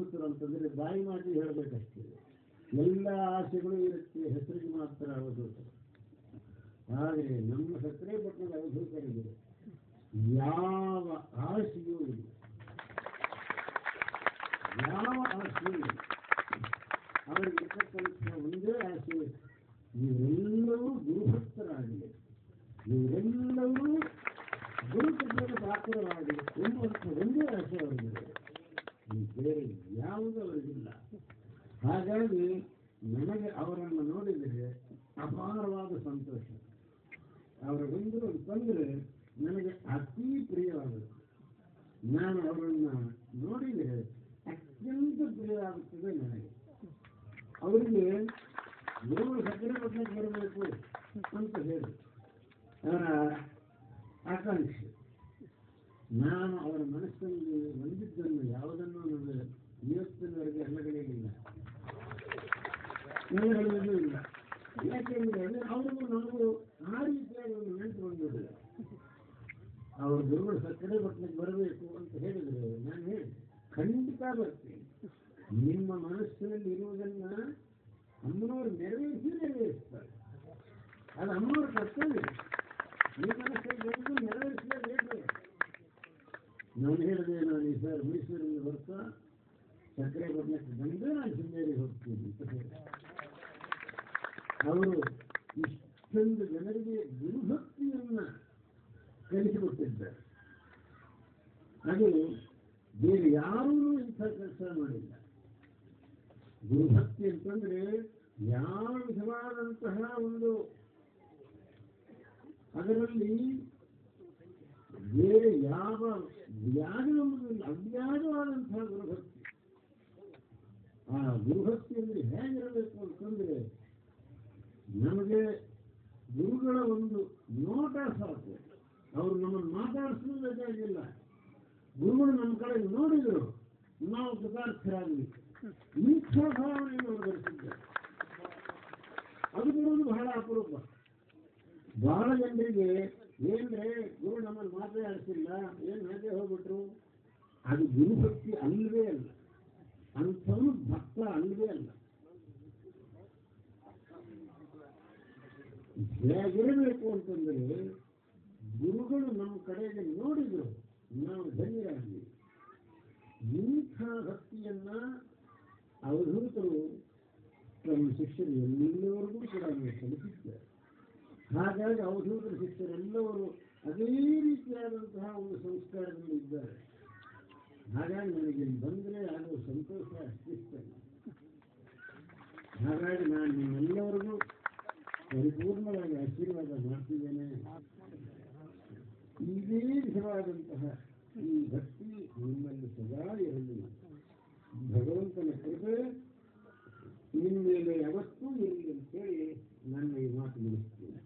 ಅವಧೂತರು ಅಂತಂದರೆ ಬಾಯಿ ಮಾಡಿ ಹೇಳಬೇಕಷ್ಟೇ. ಎಲ್ಲ ಆಸೆಗಳು ಇರುತ್ತೆ, ಹೆಸರಿಗೆ ಮಾತ್ರ ಅವಧೂತರು. ಆದರೆ ನಮ್ಮ ಸಕ್ಕರೆ ಪಟ್ಟಣದ ಅವಧೂತರಿಗೆ ಯಾವ ಆಸೆಯೂ ಇಲ್ಲ, ಯಾವ ಆಸೆಯೂ ಇಲ್ಲ. ಅವರಿಗೆ ಇರ್ತಕ್ಕಂಥ ಒಂದೇ ಆಸೆ, ನೀವೆಲ್ಲರೂ ಗುರುಭಕ್ತರಾಗಲಿ, ನೀವೆಲ್ಲರೂ ಗುರುಕೃಪೆಗೆ ಪಾತ್ರರಾಗಲಿ ಎಂಬುವಂಥ ಒಂದೇ ಆಸೆ ಅವರಿಗಿದೆ. ಬೇರೆ ಯಾವುದೂ ಅವರಿಗಿಲ್ಲ. ಹಾಗಾಗಿ ನನಗೆ ಅವರನ್ನು ನೋಡಿದರೆ ಅಪಾರವಾದ ಸಂತೋಷ. ಅವರ ಬಂದರು ಅಂತಂದರೆ ನನಗೆ ಅತೀ ಪ್ರಿಯವಾಗುತ್ತೆ. ನಾನು ಅವರನ್ನು ನೋಡಿದರೆ ಅತ್ಯಂತ ಪ್ರಿಯವಾಗುತ್ತದೆ ನನಗೆ. ಅವರಿಗೆ ನೀವು ಸಕ್ಕರೆ ಪಟ್ಟಣಕ್ಕೆ ಬರಬೇಕು ಅಂತ ಹೇಳಿ ಅವರ ಆಕಾಂಕ್ಷೆ. ನಾನು ಅವರ ಮನಸ್ಸಲ್ಲಿ ಹೊಂದಿದ್ದನ್ನು ಯಾವುದನ್ನು ನನಗೆ ಇವತ್ತಿನವರೆಗೆ ಅಲ್ಲಗಳೆಯಲಿಲ್ಲ, ನೆಲೆಗಳಲ್ಲೂ ಇಲ್ಲ. ಯಾಕೆಂದರೆ ಅವರಿಗೂ ನಾವು ಆ ರೀತಿಯಾಗಿ ಒಂದು ನೆನಪು ಬಂದಿರಲಿಲ್ಲ. ಅವರು ಗುರುಗಳು ಸಕ್ಕರೆ ಪಟ್ಟಣಕ್ಕೆ ಬರಬೇಕು ಅಂತ ಹೇಳಿದರೆ ನಾನು ಹೇಳಿ ಖಂಡಿತ ಬರ್ತೀನಿ. ನಿಮ್ಮ ಮನಸ್ಸಿನಲ್ಲಿ ಇರುವುದನ್ನು ಅಮ್ಮನವರು ನೆರವೇರಿಸ್ತಾರೆ. ಅದು ಅಮ್ಮನವ್ರ ಕರ್ತವ್ಯ. ನಿಮ್ಮ ಮನಸ್ಸಲ್ಲಿ ಬಂದು ನೆರವೇರಿಸಲೇಬೇಕು. ನಾನು ಹೇಳಿದೆ, ನಾನು ಈ ಸರ್ ಮೈಸೂರಿನ ವರ್ಷ ಸಕ್ಕರೆ ಪಟ್ಟಣಕ್ಕೆ ಬಂದೇ ನಾನು ಶೃಂಗೇರಿಗೆ ಹೋಗ್ತೀನಿ ಅಂತ ಹೇಳಿ ಅವರು ಇಷ್ಟೊಂದು ಜನರಿಗೆ ಗುರುಭಕ್ತಿಯನ್ನು ಕಲಿಸಿಕೊಟ್ಟಿದ್ದಾರೆ. ಅದು ಬೇರೆ ಯಾರೂ ಇಂಥ ಕೆಲಸ ಮಾಡಿಲ್ಲ. ಗುರುಭಕ್ತಿ ಅಂತಂದ್ರೆ ಯಾವ ವಿಧವಾದಂತಹ ಒಂದು ಅದರಲ್ಲಿ ಬೇರೆ ಯಾವ ವ್ಯಾಜ ಎಂಬುದಿಲ್ಲ, ಅವ್ಯಾಜವಾದಂತಹ ಗುರುಭಕ್ತಿ. ಆ ಗುರುಭಕ್ತಿ ಅಂದರೆ ಹೇಗಿರಬೇಕು ಅಂತಂದ್ರೆ ನಮಗೆ ಗುರುಗಳ ಒಂದು ನೋಟ ಸಾಕು. ಅವರು ನಮ್ಮನ್ನು ಮಾತಾಡಿಸಲು ಬೇಕಾಗಿಲ್ಲ. ಗುರುಗಳು ನಮ್ಮ ಕಡೆ ನೋಡಿದರು, ನಾವು ಕೃತಾರ್ಥರಾಗಲಿ ಇಂಥ ಭಾವನೆಯನ್ನು ಅವರು ಧರಿಸಿದ್ದಾರೆ. ಅದು ಬರುವುದು ಬಹಳ ಅಪರೂಪ. ಬಹಳ ಜನರಿಗೆ ಏನ್ರೆ ಗುರು ನಮ್ಮನ್ನು ಮಾತಾಡಿಸಿಲ್ಲ, ಏನು ಹಾಗೆ ಹೋಗ್ಬಿಟ್ರು, ಅದು ಗುರುಭಕ್ತಿ ಅಲ್ಲವೇ ಅಲ್ಲ, ಅಂಥವನು ಭಕ್ತ ಅಲ್ಲವೇ ಅಲ್ಲ. ಹೇಗಿರಬೇಕು ಅಂತಂದರೆ ಗುರುಗಳು ನಮ್ಮ ಕಡೆಗೆ ನೋಡಿದರು, ನಾವು ಧನ್ಯರಾಗಿ. ಇಂಥ ಭಕ್ತಿಯನ್ನ ಅವಧೂತರು ತಮ್ಮ ಶಿಷ್ಯರು ಎಲ್ಲವರೆಗೂ ಕೂಡ ಕಲಿಸಿದ್ದಾರೆ. ಹಾಗಾಗಿ ಅವಧೂತರ ಶಿಷ್ಯರೆಲ್ಲವರು ಅದೇ ರೀತಿಯಾದಂತಹ ಒಂದು ಸಂಸ್ಕಾರದಲ್ಲಿ ಇದ್ದಾರೆ. ಹಾಗಾಗಿ ನನಗೆ ಬಂದರೆ ಆಗುವ ಸಂತೋಷ ಅಷ್ಟಿಷ್ಟ. ಹಾಗಾಗಿ ನಾನು ನಿಮ್ಮೆಲ್ಲವರಿಗೂ ಪರಿಪೂರ್ಣವಾಗಿ ಆಶೀರ್ವಾದ ಮಾಡ್ತಿದ್ದೇನೆ. ಇದೇ ವಿಧವಾದಂತಹ ಈ ಭಕ್ತಿ ನಿಮ್ಮಲ್ಲಿ ಸದಾ ಇರಲಿ. ಭಗವಂತನ ಕೃಪೆ ನಿಮ್ಮ ಮೇಲೆ ಯಾವತ್ತೂ ಇರಲಿ ಅಂತೇಳಿ ನನ್ನ ಈ ಮಾತು ಮುಗಿಸ್ತೀನಿ.